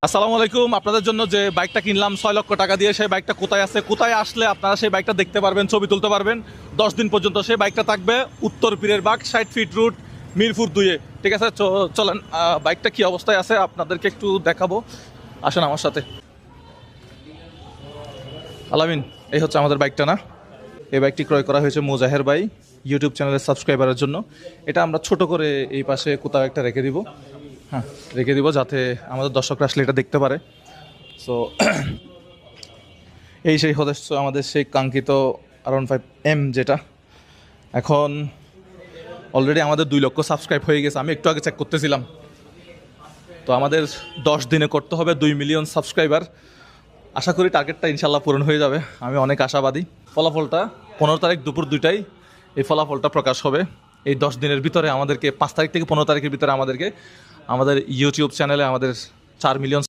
আসসালামু আলাইকুম। আপনাদের জন্য যে বাইকটা কিনলাম 6 লক্ষ টাকা দিয়ে, সেই বাইকটা কোথায় আছে, কোথায় আসলে আপনারা সেই বাইকটা দেখতে পারবেন, ছবি তুলতে পারবেন। 10 দিন পর্যন্ত সেই বাইকটা থাকবে উত্তর পীরের বাগ 60 ফিট রুট মিরপুর 2-এ। ঠিক আছে, চলেন বাইকটা কি অবস্থায় আছে আপনাদেরকে একটু দেখাবো, আসেন আমার সাথে। আলামিন, এই হচ্ছে আমাদের বাইকটা না? এই বাইকটি ক্রয় করা হয়েছে মুজাহের ভাই ইউটিউব চ্যানেলের সাবস্ক্রাইবারের জন্য। এটা আমরা ছোট করে এই পাশে কোথাও একটা রেখে দিব, হ্যাঁ রেখে দিব, যাতে আমাদের দর্শকরা আসলে এটা দেখতে পারে। সো এই সেই হচ্ছে আমাদের সেই কাঙ্ক্ষিত R15M, যেটা এখন অলরেডি আমাদের 2 লক্ষ সাবস্ক্রাইব হয়ে গেছে। আমি একটু আগে চেক করতেছিলাম। তো আমাদের 10 দিনে করতে হবে 2 মিলিয়ন সাবস্ক্রাইবার। আশা করি টার্গেটটা ইনশাল্লাহ পূরণ হয়ে যাবে, আমি অনেক আশাবাদী। ফলাফলটা 15 তারিখ দুপুর 2টায় এই ফলাফলটা প্রকাশ হবে। এই 10 দিনের ভিতরে আমাদেরকে 5 তারিখ থেকে 15 তারিখের ভিতরে আমাদের ইউটিউব চ্যানেলে আমাদের 4 মিলিয়ন